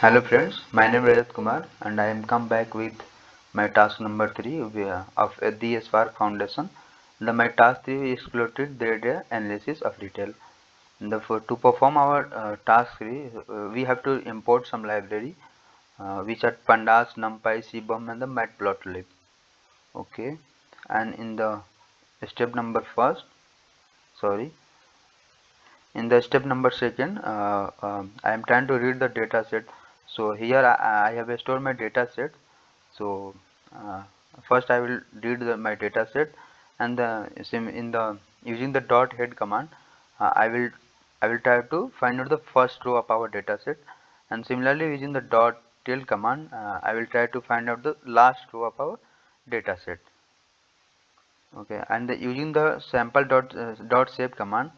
Hello friends, my name is Rajat Kumar and I am come back with my task number 3 of the SVAR Foundation. My task 3 is related data analysis of retail. To perform our task 3, we have to import some library which are Pandas, NumPy, CBOM and the Matplotlib. Okay, and in the step number first, sorry, in the step number second, I am trying to read the data set. So here I have stored my data set. So first I will read my data set, and in the using the dot head command, I will try to find out the first row of our data set, and similarly using the dot tail command, I will try to find out the last row of our data set. Okay, and using the sample dot shape command,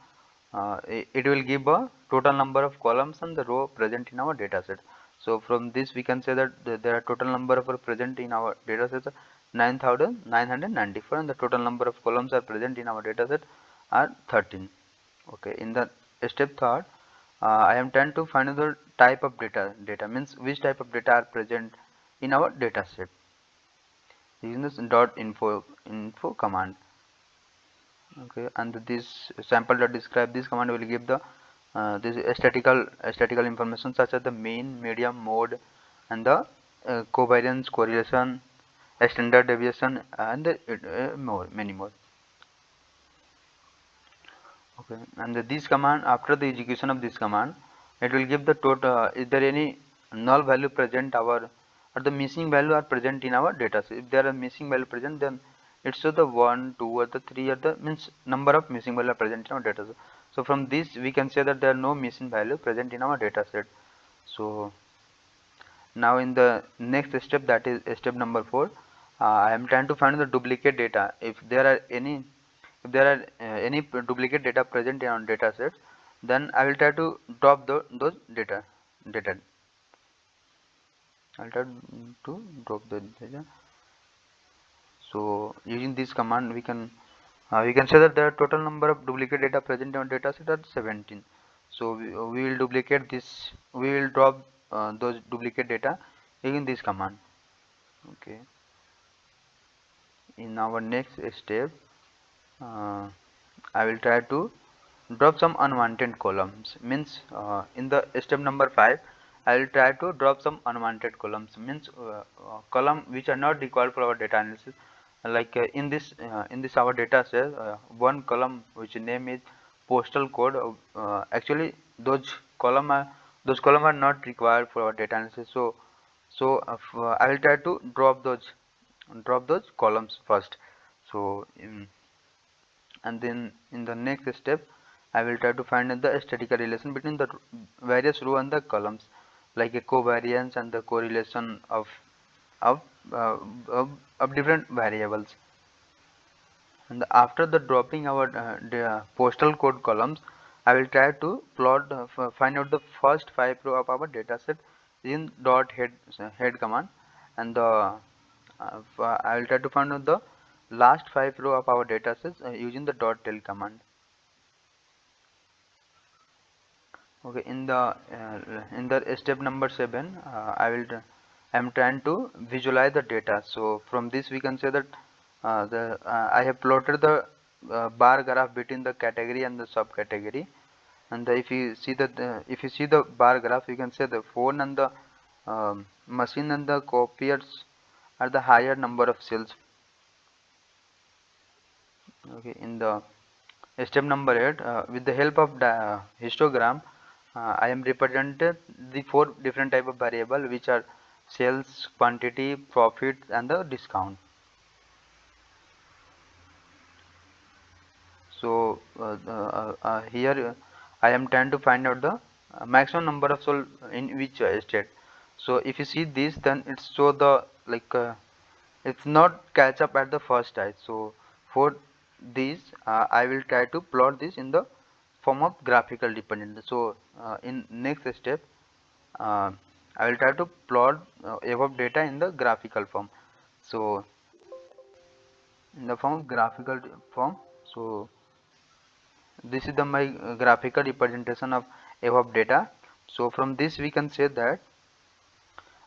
it will give a total number of columns and the row present in our data set. So from this we can say that there are total number of present in our data set 9,994, and the total number of columns are present in our data set are 13. Okay, in the step third, I am trying to find the type of data means which type of data are present in our data set using this dot info command. Okay, and this sample dot describe this command will give the this statistical information such as the mean, median, mode, and the covariance, correlation, standard deviation, and many more. Okay, and this command, after the execution of this command, it will give the total. Is there any null value present or the missing value are present in our data? So if there are missing value present, then it shows the 1, 2, or the 3, or the means number of missing value are present in our data set. So from this we can say that there are no missing value present in our data set. So now in the next step, that is step number 4, I am trying to find the duplicate data. If there are any duplicate data present in our data sets, then I will try to drop those data. I'll try to drop the data. So using this command, we can say that the total number of duplicate data present in our data set are 17. So we will duplicate this. We will drop those duplicate data using this command. Okay. In our next step, uh, I will try to drop some unwanted columns. Means in the step number 5, I will try to drop some unwanted columns. Means column which are not required for our data analysis. Like in this our data set, one column which name is postal code. Actually, those column are not required for our data analysis. So I will try to drop those columns first. So and then in the next step, I will try to find the statistical relation between the various row and the columns, like a covariance and the correlation of uh, of different variables. And after the dropping our the postal code columns, I will try to find out the first 5 row of our data set in dot head command, and I will try to find out the last 5 row of our data sets using the dot tail command. Okay, in the step number 7, I am trying to visualize the data. So from this we can say that I have plotted the bar graph between the category and the subcategory. And if you see the bar graph, you can say the phone and the machine and the copiers are the higher number of cells. Okay, in the step number 8, with the help of the histogram, I am represented the 4 different type of variable, which are sales, quantity, profit, and the discount. So here I am trying to find out the maximum number of sold in which state. So if you see this, then it's so the like it's not catch up at the first stage. So for this, I will try to plot this in the form of graphical dependent. So in next step, uh, I will try to plot above data in the graphical form. So in the form of graphical form. So this is the my graphical representation of above data. So from this we can say that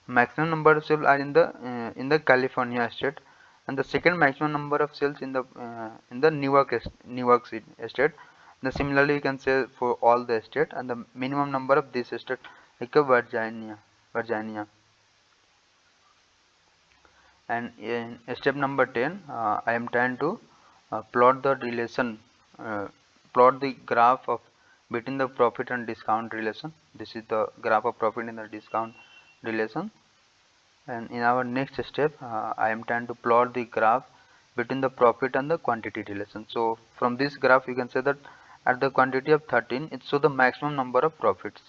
maximum number of cells are in the California state, and the second maximum number of cells in the Newark state. The similarly you can say for all the state, and the minimum number of this state like a Virginia. And in step number 10, I am trying to plot the relation, plot the graph of between the profit and discount relation. This is the graph of profit and the discount relation. And in our next step, I am trying to plot the graph between the profit and the quantity relation. So from this graph you can say that at the quantity of 13 it shows the maximum number of profits.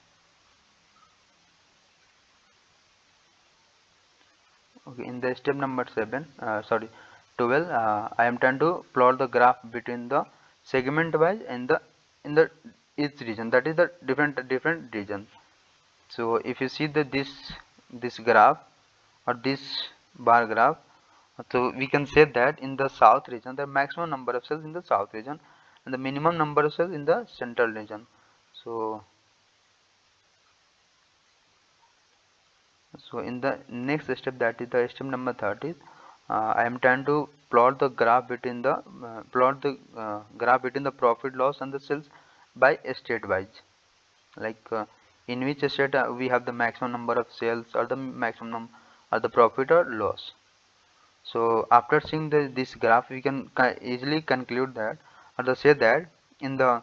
Okay, in the step number 12, I am trying to plot the graph between the segment wise and the each region, that is the different region. So if you see this graph or this bar graph, so we can say that in the south region the maximum number of cells in the south region and the minimum number of cells in the central region. So in the next step, that is the step number 30, I am trying to plot the graph between the profit loss and the sales by state wise, like in which state we have the maximum number of sales or the maximum or the profit or loss. So after seeing this graph, we can easily conclude that or to say that in the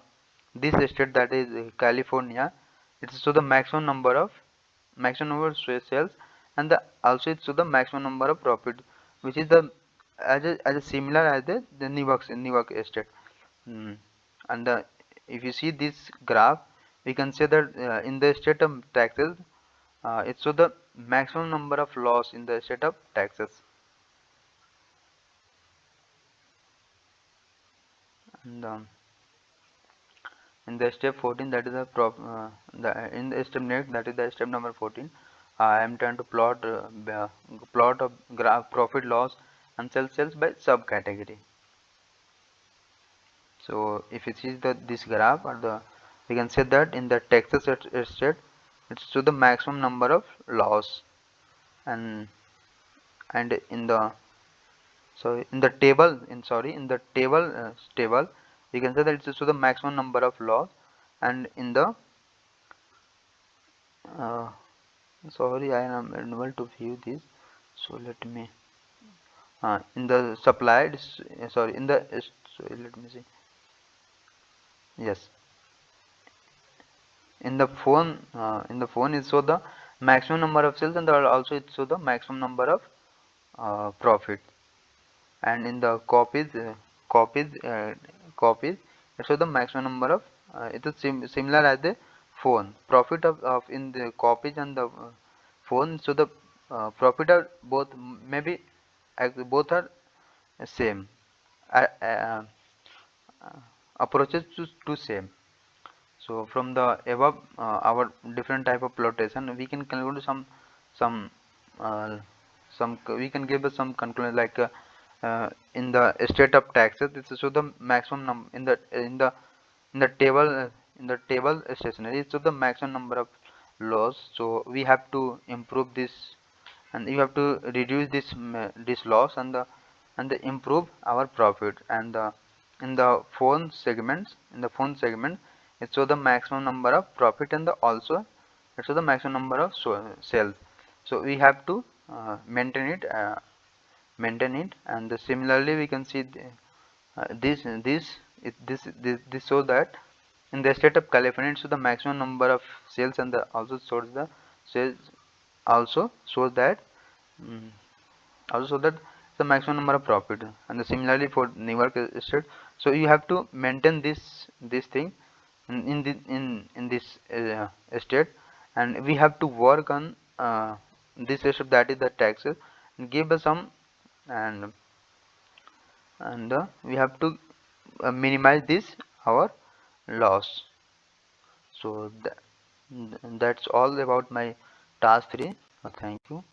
this state, that is California, it's to the maximum number of sales, and also it's to the maximum number of profit, which is the as a similar as the Newark estate. And if you see this graph, we can say that in the state of taxes, it's to the maximum number of loss in the state of taxes. And in the step 14, that is in the step next, that is the step number 14, I am trying to plot a graph profit loss and sales by subcategory. So if you see this graph, or we can say that in the Texas state it's to the maximum number of loss, and in the table we can say that it's to the maximum number of loss, and in the uh, sorry, I am unable to view this, so let me in the supplied sorry in the sorry, let me see. Yes, in the phone is so the maximum number of sales, and also it show the maximum number of profit. And in the copies copies it shows the maximum number of it is similar as the phone profit of in the copies and the phone. So the profit are both maybe both are same, uh, uh, approaches to same. So from the above our different type of plotation, we can conclude some uh, we can give us some conclusion, like in the state of taxes, this is so the maximum in the table stationery, so the maximum number of laws. So we have to improve this, and you have to reduce this loss, and the improve our profit. And in the phone segment it shows the maximum number of profit, and also it shows the maximum number of sales. So we have to maintain it. And similarly we can see this shows that in the state of California it shows the maximum number of sales, and also shows the sales, also shows that mm, also that the maximum number of profit. And similarly for Newark state, so you have to maintain this thing in this state, and we have to work on this state, that is the taxes, and give us some, and we have to minimize this our loss. So that's all about my task 3. Thank you.